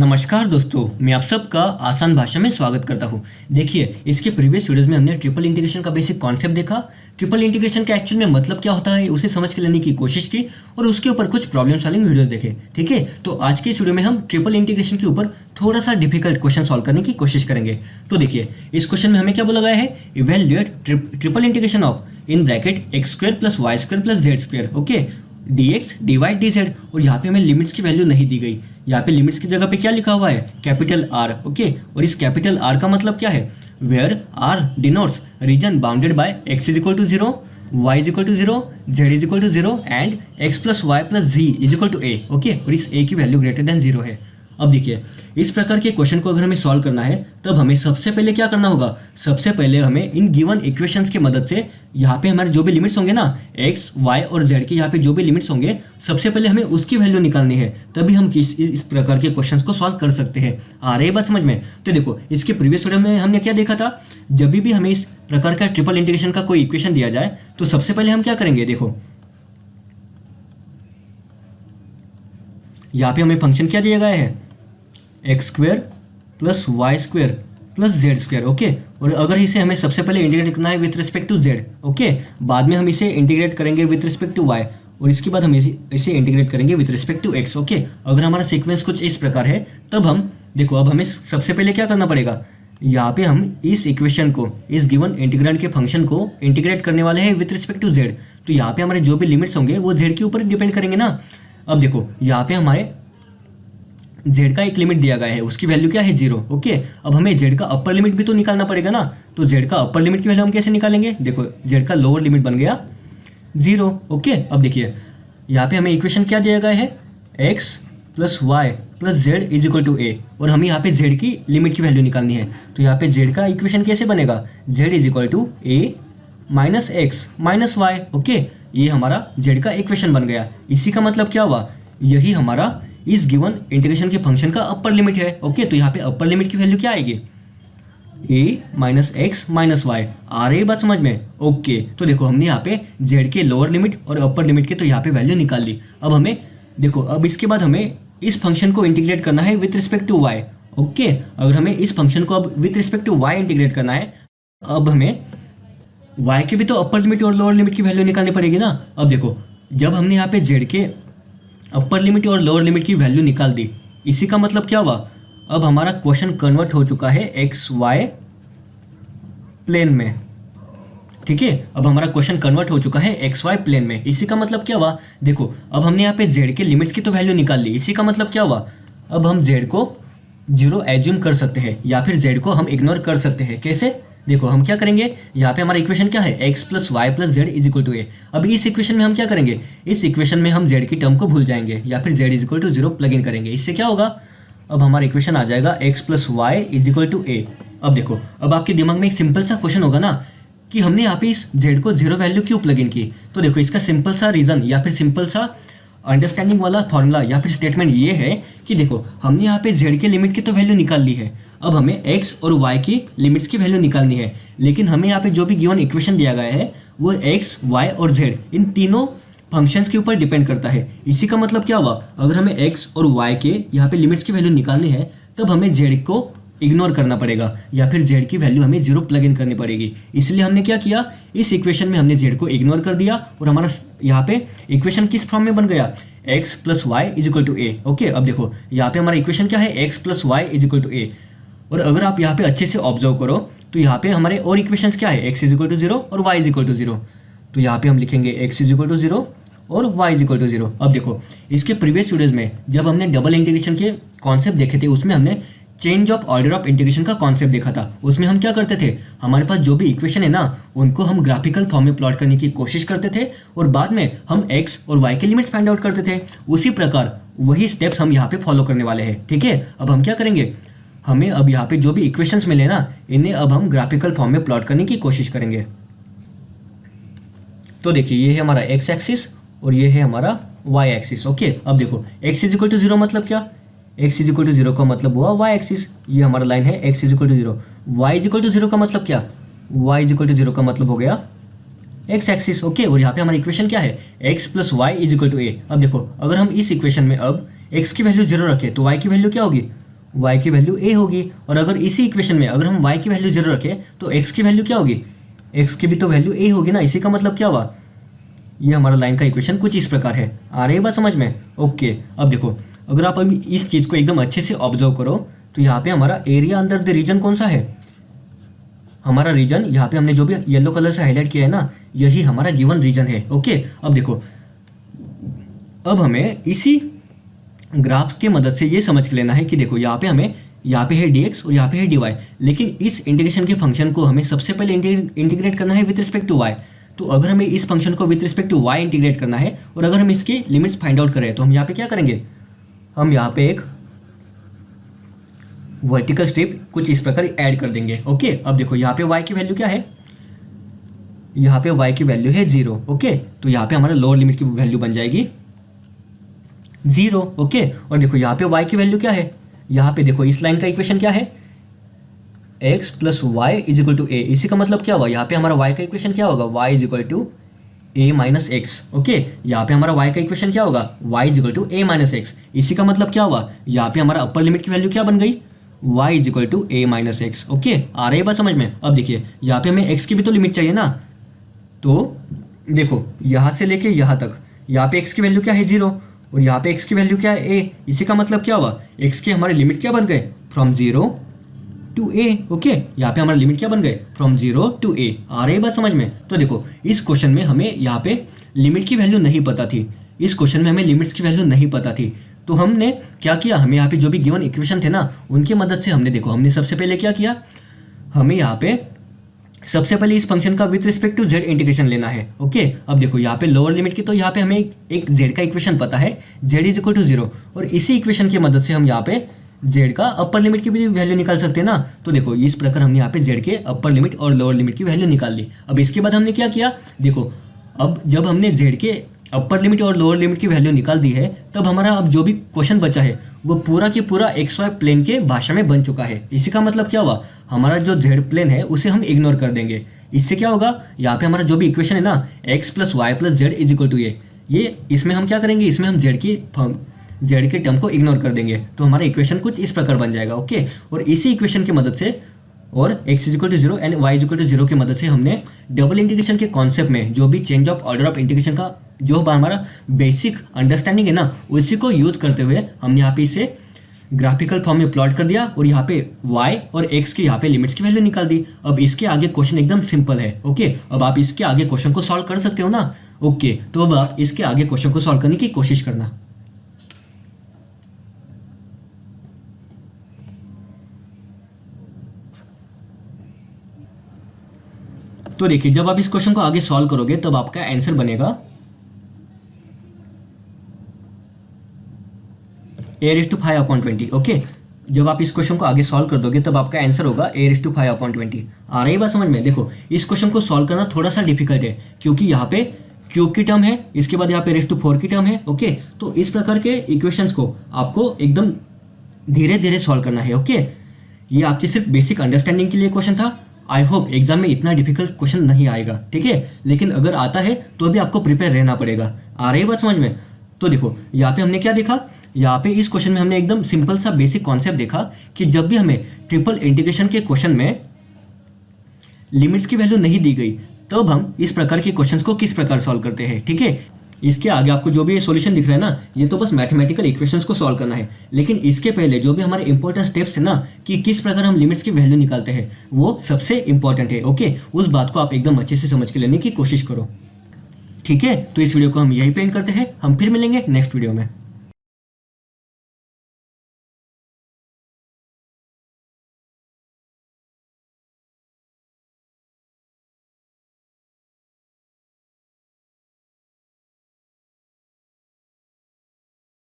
नमस्कार दोस्तों, मैं आप सबका आसान भाषा में स्वागत करता हूं। देखिए, इसके प्रीवियस वीडियोस में हमने ट्रिपल इंटीग्रेशन का बेसिक कॉन्सेप्ट देखा। ट्रिपल इंटीग्रेशन का एक्चुअल में मतलब क्या होता है उसे समझ के लेने की कोशिश की और उसके ऊपर कुछ प्रॉब्लम सॉल्विंग वीडियोस देखे। ठीक है, तो आज के इस वीडियो में हम ट्रिपल इंटीग्रेशन के ऊपर थोड़ा सा डिफिकल्ट क्वेश्चन सॉल्व करने की कोशिश करेंगे। तो देखिए, इस क्वेश्चन में हमें क्या बोला गया है, evaluate triple integration of in bracket x square plus y square plus z square, okay, dx dy dz। और यहाँ पे हमें लिमिट्स की वैल्यू नहीं दी गई। यहाँ पे लिमिट्स की जगह पे क्या लिखा हुआ है, कैपिटल R, ओके। और इस कैपिटल R का मतलब क्या है, where R denotes region bounded by x is equal to 0, y is equal to 0, z is equal to 0 and x plus y plus z is equal to a, okay. और इस a की value greater than 0 है। अब देखिए, इस प्रकार के question को अगर हमें सॉल्व करना है तब हमें सबसे पहले क्या करना होगा, सबसे पहले हमें इन गिवन इक्वेशंस की मदद से यहाँ पे हमारे जो भी लिमिट्स होंगे ना, x, y और z के यहाँ पे जो भी लिमिट्स होंगे, सबसे पहले हमें उसकी वैल्यू निकालनी है, तभी हम इस प्रकार के क्वेश्चंस को सॉल्व कर सकते हैं। आ रही है बात समझ में? तो देखो, इसके प्रीवियस वीडियो में हमने क्या देखा था, जब भी हमें इस प्रकार का ट्रिपल इंटीग्रेशन का कोई इक्वेशन दिया जाए तो सबसे पहले हम क्या करेंगे, देखो यहाँ पे हमें फंक्शन क्या दिया गया है, x square plus y square plus z square, okay. और अगर इसे हमें सबसे पहले इंटीग्रेट करना है with respect to z, okay, बाद में हम इसे इंटीग्रेट करेंगे विथ रिस्पेक्ट टू वाई और इसके बाद हम इसे इंटीग्रेट करेंगे with respect to x, okay. अगर हमारा सीक्वेंस कुछ इस प्रकार है तब हम देखो, अब हमें सबसे पहले क्या करना पड़ेगा, यहाँ पे हम इस इक्वेशन को, इस गिवन इंटीग्रेंड के फंक्शन को इंटीग्रेट करने वाले हैं विथ रिस्पेक्ट टू जेड। तो यहाँ पे हमारे जो भी लिमिट्स होंगे वो जेड के ऊपर डिपेंड करेंगे ना। अब देखो, यहाँ पे हमारे z का एक लिमिट दिया गया है, उसकी वैल्यू क्या है, 0, ओके। अब हमें z का अपर लिमिट भी तो निकालना पड़ेगा ना। तो z का अपर लिमिट की वैल्यू हम कैसे निकालेंगे, देखो z का लोअर लिमिट बन गया 0, ओके। अब देखिए, यहाँ पे हमें इक्वेशन क्या दिया गया है, x plus y plus z is equal to a, और हमें यहाँ पे z की लिमिट की वैल्यू निकालनी है। तो यहाँ पे z का इक्वेशन कैसे बनेगा, z is equal to a minus x minus y, okay. ये हमारा z का इक्वेशन बन गया। इसी का मतलब क्या हुआ, यही हमारा इस गिवन इंटीग्रेशन के फंक्शन का अपर लिमिट है, ओके। तो यहाँ पे अपर लिमिट की वैल्यू क्या आएगी, a minus x minus y. आ रही बात समझ में? ओके। तो देखो, हमने यहाँ पे z के लोअर लिमिट और अपर लिमिट के तो यहाँ पे वैल्यू निकाल ली। अब हमें देखो, अब इसके बाद हमें इस फंक्शन को इंटीग्रेट करना है with respect to y, okay. अगर हमें इस फंक्शन को अब with respect to y integrate करना है, अब हमें y के भी तो अपर लिमिट और लोअर लिमिट की वैल्यू निकालनी पड़ेगी ना। अब देखो, जब हमने यहाँ पे z के अपर लिमिट और लोअर लिमिट की वैल्यू निकाल दी, इसी का मतलब क्या हुआ, अब हमारा क्वेश्चन कन्वर्ट हो चुका है एक्स वाई प्लेन में। ठीक है, अब हमारा क्वेश्चन कन्वर्ट हो चुका है एक्स वाई प्लेन में। इसी का मतलब क्या हुआ, देखो अब हमने यहाँ पे जेड के लिमिट्स की तो वैल्यू निकाल ली। इसी का मतलब क्या हुआ, अब हम जेड को 0 एज्यूम कर सकते हैं या फिर जेड को हम इग्नोर कर सकते हैं। कैसे, देखो हम क्या करेंगे, यहाँ पे हमारा इक्वेशन क्या है, x plus y plus z is equal to a. अब इस इक्वेशन में हम क्या करेंगे, इस इक्वेशन में हम z की टर्म को भूल जाएंगे या फिर z is equal to 0 plug in करेंगे। इससे क्या होगा, अब हमारा इक्वेशन आ जाएगा x plus y is equal to a. अब देखो, अब आपके दिमाग में एक सिंपल सा क्वेश्चन होगा ना कि हमने यहाँ पे इस z को 0 वैल्यू क्यों प्लग इन की। तो देखो, इसका सिंपल सा रीजन या फिर सिंपल सा अंडरस्टैंडिंग वाला फॉर्मूला या फिर स्टेटमेंट ये है कि देखो, हमने यहाँ पे z के लिमिट की तो वैल्यू निकाल ली है, अब हमें x और y की लिमिट्स की वैल्यू निकालनी है। लेकिन हमें यहाँ पे जो भी गिवन इक्वेशन दिया गया है वो x, y और z इन तीनों फंक्शंस के ऊपर डिपेंड करता है। इसी का मतलब क्या हुआ, अगर हमें x और y के यहाँ पे लिमिट्स की वैल्यू निकालनी है तब हमें z को इग्नोर करना पड़ेगा या फिर z की वैल्यू हमें 0 प्लग इन करनी पड़ेगी। इसलिए हमने क्या किया, इस इक्वेशन में हमने z को इग्नोर कर दिया और हमारा यहाँ पे इक्वेशन किस फॉर्म में बन गया, x plus y is equal to a, okay. अब देखो, यहाँ पे हमारा इक्वेशन क्या है, x plus y is equal to a. और अगर आप यहाँ पे अच्छे से ऑब्जर्व करो तो यहाँ पे हमारे और इक्वेशंस क्या है, x इज इक्वल टू 0 और y इज इक्वल टू 0। तो यहाँ पे हम लिखेंगे x इज इक्वल टू 0 और y इज इक्वल टू 0। अब देखो, इसके प्रीवियस वीडियोज में जब हमने डबल इंटीग्रेशन के कॉन्सेप्ट देखे थे, उसमें हमने change of order of integration का कॉन्सेप्ट देखा था। उसमें हम क्या करते थे, हमारे पास जो भी इक्वेशन है ना उनको हम ग्राफिकल फॉर्म में प्लॉट करने की कोशिश करते थे और बाद में हम x और y के लिमिट्स फाइंड आउट करते थे। उसी प्रकार वही स्टेप्स हम यहाँ पे फॉलो करने वाले हैं। ठीक है, अब हम क्या करेंगे, हमें अब यहाँ पे जो भी इक्वेशंस मिले ना इन्हें अब हम ग्राफिकल फॉर्म में प्लॉट करने की कोशिश करेंगे। तो देखिए, ये है हमारा x एक्सिस और ये है हमारा y एक्सिस, ओके। अब देखो, x इज इक्वल टू 0 मतलब क्या, x इज इक्वल टू 0 का मतलब हुआ y एक्सिस, ये हमारा लाइन है x is equal to 0। y is equal to 0 का मतलब क्या, y इज इक्वल टू 0 का मतलब हो गया x एक्सिस, ओके। और यहाँ पे हमारा इक्वेशन क्या है, x plus y is equal to a. अब देखो, अगर हम इस इक्वेशन में अब x की वैल्यू 0 रखें तो y की वैल्यू क्या होगी, y की वैल्यू a होगी। और अगर इसी इक्वेशन में अगर हम y की वैल्यू 0 रखें तो x की वैल्यू क्या होगी, x की भी तो वैल्यू a होगी ना। इसी का मतलब क्या हुआ, ये हमारा लाइन का इक्वेशन कुछ इस प्रकार है। आ रही है बात समझ में? ओके। अब देखो, अगर आप अभी इस चीज़ को एकदम अच्छे से ऑब्जर्व करो तो यहाँ पे हमारा एरिया अंडर द रीजन कौन सा है, हमारा रीजन यहाँ पे हमने जो भी येलो कलर से हाईलाइट किया है ना, यही हमारा गिवन रीजन है। ओके। अब देखो, अब हमें इसी ग्राफ की मदद से ये समझ के लेना है कि देखो यहाँ पे है dx और यहाँ पे है dy, लेकिन इस इंटीग्रेशन के फंक्शन को हमें सबसे पहले इंटीग्रेट करना है विद रिस्पेक्ट टू y। तो अगर हमें इस फंक्शन को with respect to y integrate करना है और अगर हम इसके लिमिट्स फाइंड आउट करें तो हम यहाँ पे क्या करेंगे, हम यहाँ पे एक वर्टिकल स्ट्रिप कुछ इस प्रकार ऐड कर देंगे। ओके। अब देखो यहाँ पे y की वैल्यू क्या है, यहाँ पे y की वैल्यू है 0। ओके। तो यहाँ पे हमारा लोअर लिमिट की वैल्यू बन जाएगी 0। ओके। और देखो यहाँ पे y की वैल्यू क्या है, यहाँ पे देखो इस लाइन का इक्वेशन क्या है, x plus y is equal to a. इसी का मतलब क्या हुआ, यहाँ पे हमारा y का इक्वेशन क्या होगा, y is equal to a minus x. Okay. यहाँ पे हमारा y का इक्वेशन क्या होगा, y is equal to a minus x. इसी का मतलब क्या हुआ, यहाँ पे हमारा अपर लिमिट की वैल्यू क्या बन गई, y is equal to a minus x. Okay. आ रही है बात समझ में? अब देखिए यहाँ पे हमें x की भी तो लिमिट चाहिए ना, तो देखो यहाँ से लेके यहाँ तक, यहाँ पे x की वैल्यू क्या है 0 और यहाँ पे x की वैल्यू क्या है a। इसी का मतलब क्या हुआ, x के हमारे लिमिट क्या बन गए, फ्रॉम 0 टू a। ओके। यहाँ पे हमारे लिमिट क्या बन गए, फ्रॉम 0 टू a। आ रही है बात समझ में? तो देखो इस क्वेश्चन में हमें यहाँ पे लिमिट की वैल्यू नहीं पता थी, इस क्वेश्चन में हमें लिमिट्स की वैल्यू नहीं पता थी। तो हमने क्या किया, हमें यहाँ पे जो भी गिवन इक्वेशन थे ना उनकी मदद से हमने देखो, हमने सबसे पहले क्या किया, हमें यहाँ पे सबसे पहले इस फंक्शन का with respect to z integration लेना है। ओके। अब देखो यहाँ पे लोअर लिमिट की, तो यहाँ पे हमें एक z का इक्वेशन पता है, z इज इक्वल टू 0, और इसी इक्वेशन की मदद से हम यहाँ पे z का अपर लिमिट की भी वैल्यू निकाल सकते हैं ना। तो देखो इस प्रकार हमने यहाँ पे z के अपर लिमिट और लोअर लिमिट की वैल्यू निकाल ली। अब इसके बाद हमने क्या किया, देखो अब जब हमने z के अपर लिमिट और लोअर लिमिट की वैल्यू निकाल दी है, तब हमारा अब जो भी क्वेश्चन बचा है वो पूरा की पूरा XY प्लेन के भाषा में बन चुका है। इसी का मतलब क्या हुआ, हमारा जो Z प्लेन है उसे हम इग्नोर कर देंगे। इससे क्या होगा, यहाँ पे हमारा जो भी इक्वेशन है ना x plus y plus z is equal to ये इसमें हम क्या करेंगे, इसमें हम Z के टर्म को इग्नोर कर देंगे, तो हमारा इक्वेशन कुछ इस प्रकार बन जाएगा। ओके। और इसी इक्वेशन की मदद से और x is equal to 0 and y is equal to 0 की मदद से हमने डबल इंटीग्रेशन के कॉन्सेप्ट में जो भी change of order of integration का जो हमारा बेसिक अंडरस्टैंडिंग है ना, उसी को यूज करते हुए हमने यहाँ पे इसे ग्राफिकल फॉर्म में प्लॉट कर दिया और यहाँ पे y और x के यहाँ पे लिमिट्स की वैल्यू निकाल दी। अब इसके आगे क्वेश्चन एकदम सिंपल है। ओके। अब आप इसके आगे क्वेश्चन को सॉल्व कर सकते हो ना। ओके। तो अब आप इसके आगे क्वेश्चन को सॉल्व करने की कोशिश करना। तो देखिए जब आप इस क्वेश्चन को आगे सॉल्व करोगे तब आपका आंसर बनेगा a⁵ ओके। जब आप इस क्वेश्चन को आगे सॉल्व कर दोगे तब आपका आंसर होगा a⁵ आ रही बात समझ में? देखो इस क्वेश्चन को सॉल्व करना थोड़ा सा डिफिकल्ट है क्योंकि यहाँ पे क्यूब की टर्म है, इसके बाद यहाँ पे a⁴ की टर्म है। ओके। तो इस प्रकार के इक्वेशंस को आपको एकदम धीरे धीरे सॉल्व करना है। ओके। ये आपकी सिर्फ बेसिक अंडरस्टैंडिंग के लिए क्वेश्चन था। आई होप एग्जाम में इतना डिफिकल्ट क्वेश्चन नहीं आएगा, ठीक है, लेकिन अगर आता है तो भी आपको प्रिपेयर रहना पड़ेगा। आ रही है बात समझ में? तो देखो यहाँ पे हमने क्या देखा, यहाँ पे इस क्वेश्चन में हमने एकदम सिंपल सा बेसिक कॉन्सेप्ट देखा कि जब भी हमें ट्रिपल इंटीग्रेशन के क्वेश्चन में लिमिट्स की वैल्यू नहीं दी गई तब हम इस प्रकार के क्वेश्चंस को किस प्रकार सॉल्व करते हैं। ठीक है। इसके आगे आपको जो भी ये सॉल्यूशन दिख रहा है ना, ये तो बस मैथमेटिकल इक्वेशंस को सॉल्व करना है, लेकिन इसके पहले जो भी हमारे इंपॉर्टेंट स्टेप्स है ना कि किस प्रकार हम लिमिट्स की वैल्यू निकालते हैं, वो सबसे इंपॉर्टेंट है। ओके। उस बात को आप एकदम अच्छे से समझ के लेने की कोशिश करो। ठीक है। तो इस वीडियो को हम यहीं पे एंड करते हैं, हम फिर मिलेंगे नेक्स्ट वीडियो में।